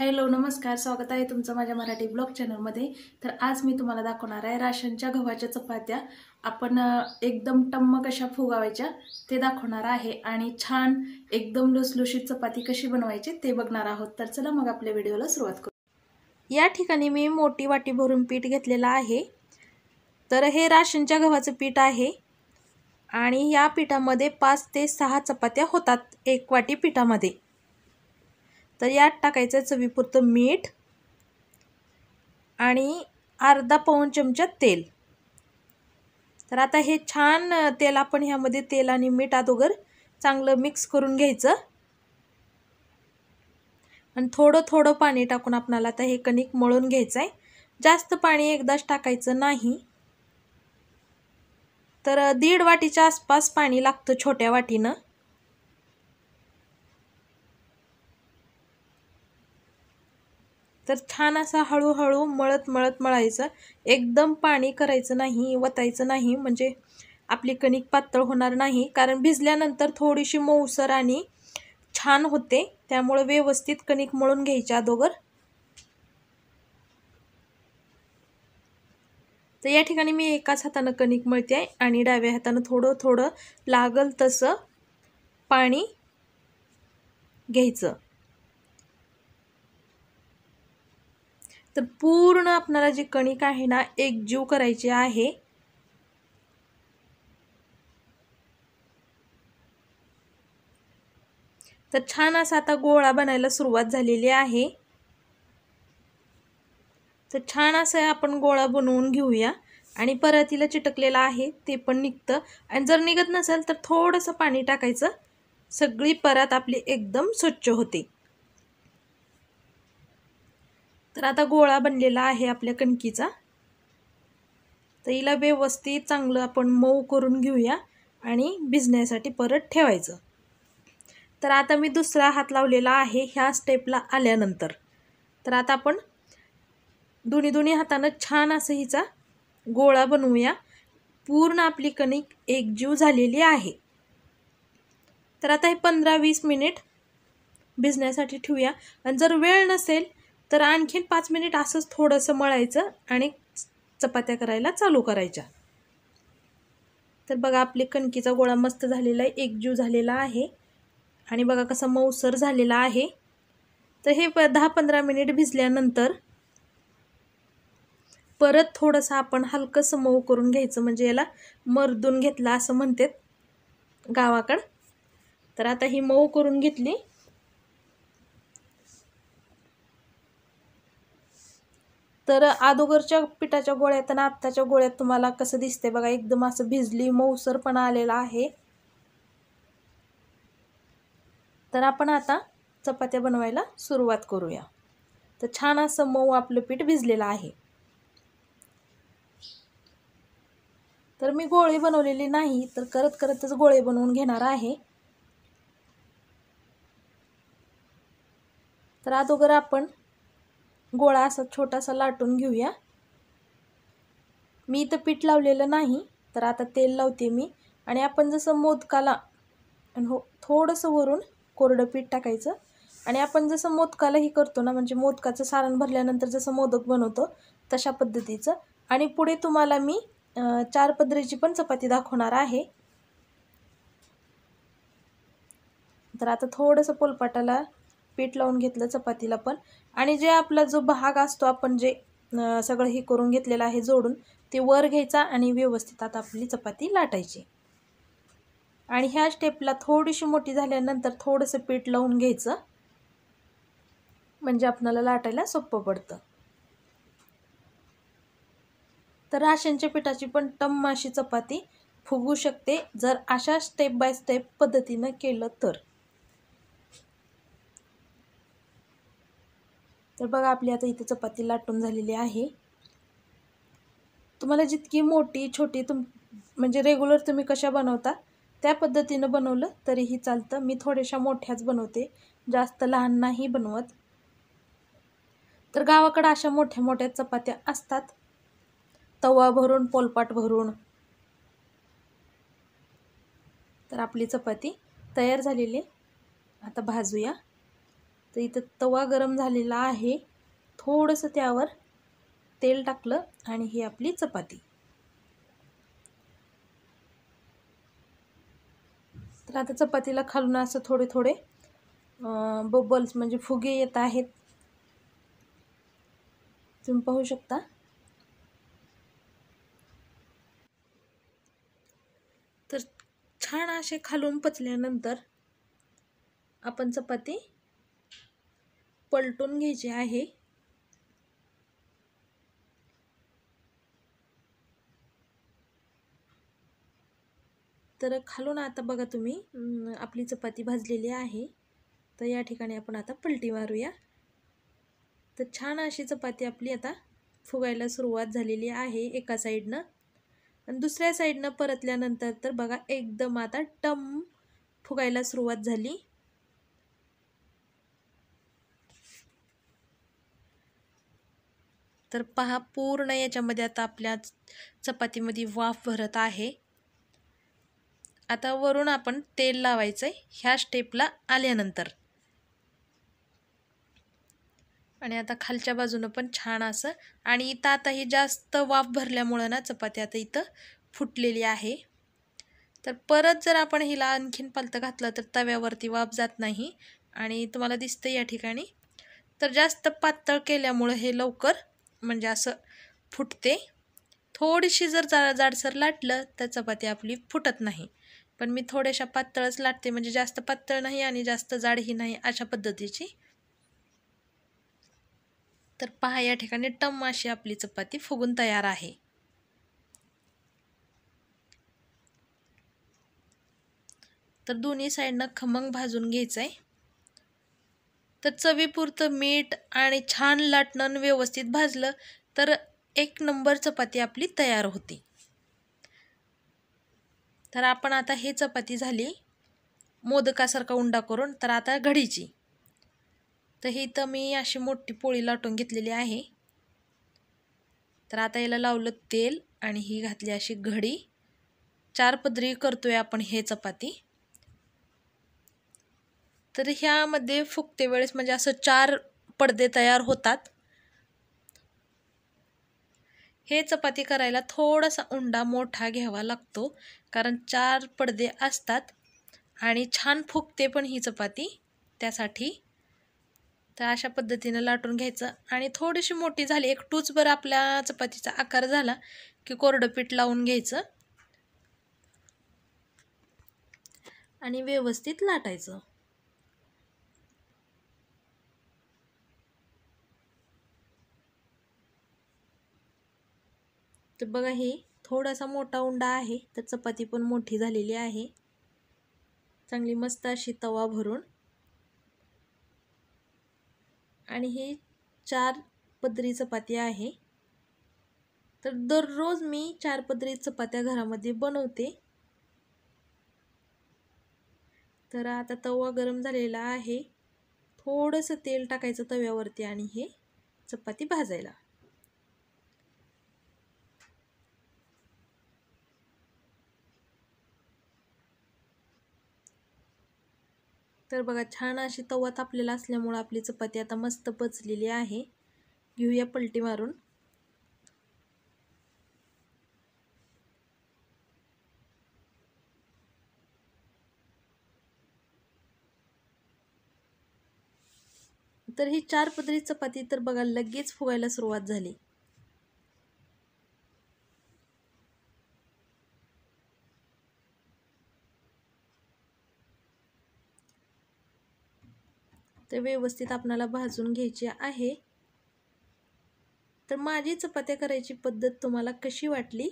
Hello नमस्कार, स्वागत आहे तुमचं माझ्या मराठी ब्लॉग चॅनलमध्ये। तर आज मी तुम्हाला दाखवणार आहे राशनच्या गव्हाच्या चपात्या आपण एकदम टम्म कशा फुगवायच्या ते दाखवणार आहे आणि छान एकदम लुसलुशीत चपाती कशी बनवायची ते बघणार आहोत। तर चला मग आपल्या व्हिडिओला सुरुवात करू। या ठिकाणी मी मोठी वाटी भरून पीठ घेतलेलं आहे। तर हे राशनच्या गव्हाचं पीठ आहे आणि या पिठामध्ये 5 ते 6 चपात्या होतात एक वाटी पिठामध्ये। तर यात टाकायचं चवीपुरतं मीठ आणि अर्धा पाऊण चमचा तेल। तर आता हे छान तेल आपण ह्यामध्ये तेल आणि मीठ अगोदर चांगलं मिक्स करून घ्यायचं आणि थोडं थोडं पाणी टाकून आपल्याला आता हे कणिक मळून घ्यायचं आहे। जास्त पाणी एकदाच टाकायचं नाही। तर 1.5 वाटीच्या आसपास पाणी लागतं छोट्या वाटीनं। तर छान असं हळूहळू मळत मळायचं, एकदम पाणी करायचं नाही, वतायचं नाही, म्हणजे आपली कणिक पातळ होणार नाही। कारण भिजल्यानंतर थोडीशी मऊसर आणि छान होते, त्यामुळे व्यवस्थित कणिक मळून घ्यायची अगोदर। तर या ठिकाणी मी एकाच हाताने कणिक मळते आहे आणि डाव्या हाताने थोडं थोडं लागल तसं पाणी घ्यायचं। तर पूर्ण आपल्याला जी कणिक आहे ना एकजीव करायची आहे। तर छान असा आता गोळा बनायला सुरुवात झालेली आहे। तर छान असं आपण गोळा बनवून घेऊया आणि परातीला चिटकलेला आहे ते पण निघतं आणि जर निघत नसेल तर थोडंसं पाणी टाकायचं, सगळी परात आपली एकदम स्वच्छ होते। तर आता गोळा बनलेला आहे आपल्या कणकीचा। तर हिला व्यवस्थित चांगलं आपण मऊ करून घेऊया आणि भिजण्यासाठी परत ठेवायचं। तर आता मी दुसरा हात लावलेला आहे ह्या स्टेपला आल्यानंतर। तर आता आपण दोन्ही हाताने छान असं हिचा गोळा बनवूया। पूर्ण आपली कणिक एकजीव झालेली आहे। तर आता हे 15-20 मिनिट भिजण्यासाठी ठेवूया आणि जर वेळ नसेल तर आणखीन 5 मिनिट असंच थोडंसं मळायचं आणि चपात्या करायला चालू करायच्या। तर बघा आपली कणकीचा गोळा मस्त झालेला आहे, एकजीव झालेला आहे आणि बघा कसा मऊसर झालेला आहे। तर हे 10-15 मिनिट भिजल्यानंतर परत थोडंसं आपण हलकंसं मऊ करून घ्यायचं, म्हणजे याला मर्दून घेतला असं म्हणतात गावाकडं। तर आता ही मऊ करून घेतली। तर अगोदरच्या पिठाच्या गोळ्यात आणि आत्ताच्या गोळ्यात तुम्हाला कसं दिसते बघा, एकदम असं भिजली मऊसरपणा आलेला आहे। तर आपण आता चपात्या बनवायला सुरुवात करूया। तर छान असं मऊ आपलं पीठ भिजलेलं आहे। तर मी गोळे बनवलेली नाही, तर करत करतच गोळे बनवून घेणार आहे। तर अगोदर आपण गोळा असा छोटासा लाटून घेऊया। मी इथं पीठ लावलेलं नाही, तर आता तेल लावते मी आणि आपण जसं मोदकाला थोडंसं वरून कोरडं पीठ टाकायचं आणि आपण जसं मोदकाला ही करतो ना, म्हणजे मोदकाचं सारण भरल्यानंतर जसं मोदक बनवतो तशा पद्धतीचं। आणि पुढे तुम्हाला मी 4 पदरीची पण चपाती दाखवणार आहे। तर आता थोडंसं पोलपाटाला पीठ लावून घेतलं चपातीला पण, आणि जे आपला जो भाग असतो आपण जे सगळं हे करून घेतलेलं आहे जोडून, ते वर घ्यायचा आणि व्यवस्थित आता आपली चपाती लाटायची। आणि ह्या स्टेपला थोडीशी मोठी झाल्यानंतर थोडंसं पीठ लावून घ्यायचं, म्हणजे आपल्याला लाटायला सोपं पडतं। तर राशनच्या पिठाची पण टम्म अशी चपाती फुगू शकते जर अशा स्टेप बाय स्टेप पद्धतीनं केलं तर। तर बघा आपली आता इथे चपाती लाटून झालेली आहे। तुम्हाला जितकी मोठी छोटी म्हणजे रेग्युलर तुम्ही कशा बनवता त्या पद्धतीनं बनवलं तरीही चालतं। मी थोड्याशा मोठ्याच बनवते, जास्त लहान नाही बनवत। तर गावाकडे अशा मोठ्या मोठ्या चपात्या असतात, तवा भरून पोलपाट भरून। तर आपली चपाती तयार झालेली, आता भाजूया। तर इथं तवा गरम झालेला आहे, थोडंसं त्यावर तेल टाकलं आणि ही आपली चपाती. तर आता चपातीला खालून असं थोडे थोडे बबल्स म्हणजे फुगे येत आहेत, तुम्ही पाहू शकता. तर छान असे खालून पचल्यानंतर आपण चपाती पलटून घ्यायची आहे. तर खालून आता बघा तुम्ही आपली चपाती भाजलेली आहे. तर या ठिकाणी आपण आता पलटी मारूया. तर छान अशी चपाती आपली आता फुगायला सुरुवात झालेली आहे एका साईडनं, आणि दुसऱ्या साईडनं परतल्यानंतर तर बघा एकदम आता टम फुगायला सुरुवात झाली. तर पहा, पूर्ण याच्यामध्ये आता आपल्या चपातीमध्ये वाफ भरत आहे. आता वरून आपण तेल लावायचं आहे ह्या स्टेपला आल्यानंतर, आणि आता खालच्या बाजूनं पण छान असं, आणि इथं आता ही जास्त वाफ भरल्यामुळं ना चपाती आता इथं फुटलेली आहे. तर परत जर आपण हिला आणखीन पालतं घातलं तर तव्यावरती वाफ जात नाही, आणि तुम्हाला दिसतं या ठिकाणी. तर जास्त पातळ केल्यामुळं हे लवकर म्हणजे असं फुटते. थोडीशी जर जाडसर लाटलं तर चपाती आपली फुटत नाही, पण मी थोड्याशा पातळच लाटते, म्हणजे जास्त पातळ नाही आणि जास्त जाडही नाही अशा पद्धतीची. तर पहा, या ठिकाणी टम अशी आपली चपाती फुगून तयार आहे. तर दोन्ही साईडनं खमंग भाजून घ्यायचं आहे. तर चवीपुरतं मीठ आणि छान लाटणं व्यवस्थित भाजलं तर एक नंबर चपाती आपली तयार होती. तर आपण आता हे चपाती झाली मोदकासारखा उंडा करून. तर आता घडीची, तर ही तर मी अशी मोठी पोळी लाटून घेतलेली आहे. तर आता याला लावलं तेल आणि ही घातली अशी घडी. 4 पदरी करतोय आपण हे चपाती. तर ह्यामध्ये फुगते वेळेस म्हणजे असं 4 पडदे तयार होतात. हे चपाती करायला थोडासा उंडा मोठा घ्यावा लागतो, कारण 4 पडदे असतात आणि छान फुगते पण ही चपाती त्यासाठी. तर अशा पद्धतीनं लाटून घ्यायचं, आणि थोडीशी मोठी झाली, एक टूचभर आपल्या चपातीचा आकार झाला की कोरडं पीठ लावून घ्यायचं आणि व्यवस्थित लाटायचं. तर बघा, हे थोडासा मोठा उंडा आहे, तर चपाती पण मोठी झालेली आहे, चांगली मस्त अशी तवा भरून. आणि ही 4 पदरी चपाती आहे. तर दररोज मी 4 पदरी चपात्या घरामध्ये बनवते. तर आता तवा गरम झालेला आहे, थोडंसं तेल टाकायचं तव्यावरती आणि हे चपाती भाजायला. तर बघा, छान अशी तवा तापलेला असल्यामुळे आपली चपाती आता मस्त पचलेली आहे. घेऊया पलटी मारून. तर ही 4 पदरी चपाती तर बघा लगेच फुगायला सुरुवात झाली. तर व्यवस्थित आपल्याला भाजून घ्यायची आहे. तर माझी चपात्या करायची पद्धत तुम्हाला कशी वाटली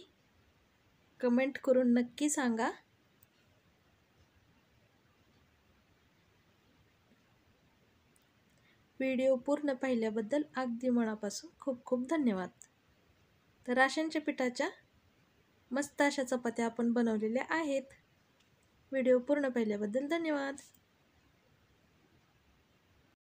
कमेंट करून नक्की सांगा. व्हिडिओ पूर्ण पाहिल्याबद्दल अगदी मनापासून खूप खूप धन्यवाद. तर राशनच्या पिठाच्या मस्त अशा चपात्या आपण बनवलेल्या आहेत. व्हिडिओ पूर्ण पाहिल्याबद्दल धन्यवाद.